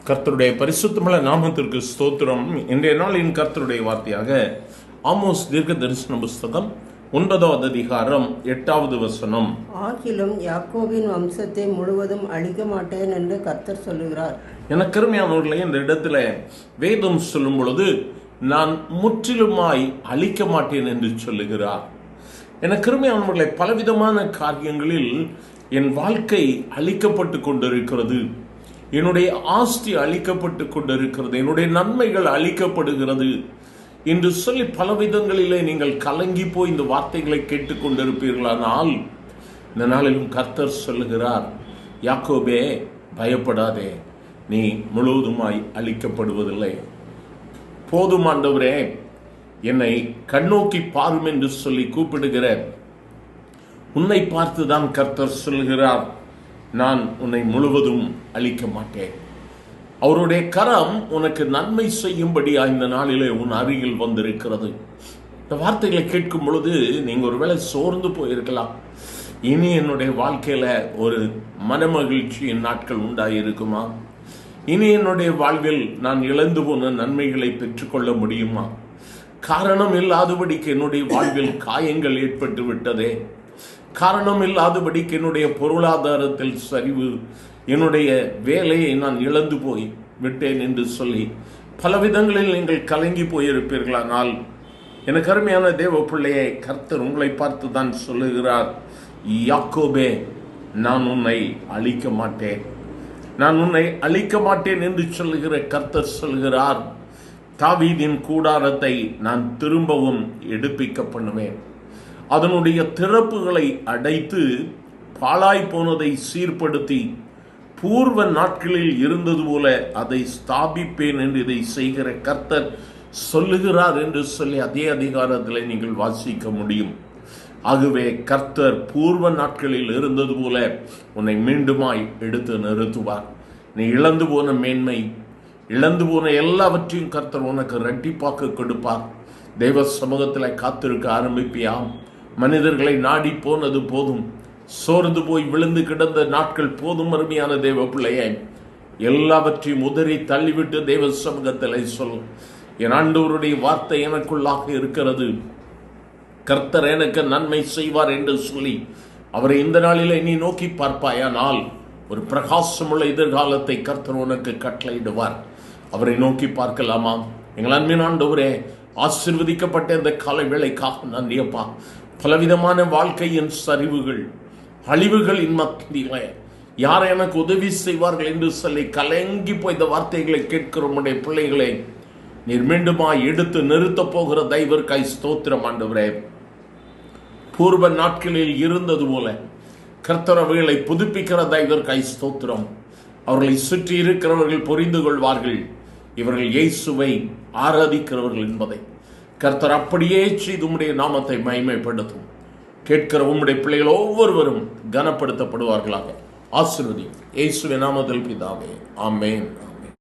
கர்த்தருடைய பரிசுத்தமுள்ள நாமத்திற்கு ஸ்தோத்திரம். இன்றைய நாளின் கர்த்தருடைய வார்த்தையாக ஆமோஸ் தீர்க்க தரிசன புஸ்தகம் 9வது அதிகாரம் 8வது வசனம். ஆகிலும் யாக்கோபின் வம்சத்தை முழுவதும் அழிக்க மாட்டேன் என்று கர்த்தர் சொல்லுகிறார். எனக்கு அருமையானவர்களே, இந்த இடத்துல வேதம் சொல்லும் பொழுது நான் முற்றிலுமாய் அழிக்க மாட்டேன் என்று சொல்லுகிறார். எனக்கு அருமையானவர்களே, பலவிதமான காரியங்களில் என் வாழ்க்கை அழிக்கப்பட்டு கொண்டிருக்கிறது, என்னுடைய ஆஸ்தி அழிக்கப்பட்டு கொண்டிருக்கிறது, என்னுடைய நன்மைகள் அழிக்கப்படுகிறது என்று சொல்லி பல விதங்களிலே நீங்கள் கலங்கி போய் இந்த வார்த்தைகளை கேட்டுக்கொண்டிருப்பீர்களானால், இந்த நாளிலும் கர்த்தர் சொல்லுகிறார், யாக்கோபே பயப்படாதே, நீ முழுவதுமாய் அழிக்கப்படுவதில்லை. போதும் ஆண்டவரே, என்னை கண்ணோக்கி பாரும் என்று சொல்லி கூப்பிடுகிற உன்னை பார்த்துதான் கர்த்தர் சொல்கிறார், நான் உன்னை முழுவதும் அழிக்க மாட்டேன். அவருடைய கரம் உனக்கு நன்மை செய்யும்படியா இந்த நாளிலே உன் அருகில் வந்திருக்கிறது. இந்த வார்த்தைகளை கேட்கும் பொழுது நீங்க ஒருவேளை சோர்ந்து போயிருக்கலாம். இனி என்னுடைய வாழ்க்கையில ஒரு மனமகிழ்ச்சியின் நாட்கள் உண்டாயிருக்குமா? இனி என்னுடைய வாழ்வில் நான் இழந்து போன நன்மைகளை பெற்றுக்கொள்ள முடியுமா? காரணம் இல்லாதபடிக்கு என்னுடைய வாழ்வில் காயங்கள் ஏற்பட்டு விட்டதே, காரணம் இல்லாதபடிக்கு என்னுடைய பொருளாதாரத்தில் சரிவு, என்னுடைய வேலையை நான் இழந்து போய் விட்டேன் என்று சொல்லி பல விதங்களில் நீங்கள் கலங்கி போயிருப்பீர்களானால், எனக்கு அருமையான தேவ பிள்ளையை கர்த்தர் உங்களை பார்த்து தான் சொல்லுகிறார், யாக்கோபே நான் உன்னை அழிக்க மாட்டேன், நான் உன்னை அழிக்க மாட்டேன் என்று சொல்லுகிற கர்த்தர் சொல்கிறார், தாவீதின் கூடாரத்தை நான் திரும்பவும் எடுப்பிக்க பண்ணுவேன், அதனுடைய திறப்புகளை அடைத்து பாழாய் போனதை சீர்படுத்தி பூர்வ நாட்களில் இருந்தது போல அதை ஸ்தாபிப்பேன் என்று இதை செய்கிற கர்த்தர் சொல்லுகிறார் என்று சொல்லி அதே அதிகாரத்தில் நீங்கள் வாசிக்க முடியும். ஆகவே கர்த்தர் பூர்வ நாட்களில் இருந்தது போல உன்னை மீண்டுமாய் எடுத்து நிறுத்துவார். நீ இழந்து போன மேன்மை, இழந்து போன எல்லாவற்றையும் கர்த்தர் உனக்கு இரட்டிப்பாக்க கொடுப்பார். தெய்வ சமூகத்தில் காத்திருக்க ஆரம்பிப்பியாம். மனிதர்களை நாடி போனது போதும், சோர்ந்து போய் விழுந்து கிடந்த நாட்கள் போதும். அருமையான தேவ பிள்ளையே, எல்லாவற்றையும் உதறி தள்ளிவிட்டு தேவ சமூகத்தில் சொல், என் ஆண்டவருடைய வார்த்தை எனக்குள்ளாக இருக்கிறது, கர்த்தர் எனக்கு நன்மை செய்வார் என்று சொல்லி அவரை இந்த நாளிலே நீ நோக்கி பார்ப்பாயானால் ஒரு பிரகாசமுள்ள எதிர்காலத்தை கர்த்தர் உனக்கு கட்டளையிடுவார். அவரை நோக்கி பார்க்கலாமா? எங்கள் அன்பின் ஆண்டவரே, ஆசீர்வதிக்கப்பட்ட இந்த காலை வேளைக்காக நன்றியப்பா. பலவிதமான வாழ்க்கையின் சரிவுகள், அழிவுகளின் மத்தியிலே யார் எனக்கு உதவி செய்வார்கள் என்று சொல்லி கலங்கி போய் இந்த வார்த்தைகளை கேட்கிற உம்முடைய பிள்ளைகளை நீர் மீண்டுமாய் எடுத்து நிறுத்த போகிற தெய்வர்க்காய் ஸ்தோத்திரம் ஆண்டவரே. பூர்வ நாட்களில் இருந்தது போல கர்த்தர் அவர்களை புதுப்பிக்கிற தெய்வர்க்காய் ஸ்தோத்திரம். அவர்களை சுற்றி இருக்கிறவர்கள் புரிந்து கொள்வார்கள், இவர்கள் இயேசுவை ஆராதிக்கிறவர்கள் என்பதை. கர்த்தர் அப்படியே செய்து உம்முடைய நாமத்தை மகிமைப்படுத்தும். கேட்கிற உம்முடைய பிள்ளைகள் ஒவ்வொருவரும் கனப்படுத்தப்படுவார்களாக. ஆசீர்வதியும் இயேசுவின் நாமத்தில் பிதாவே, ஆமென்.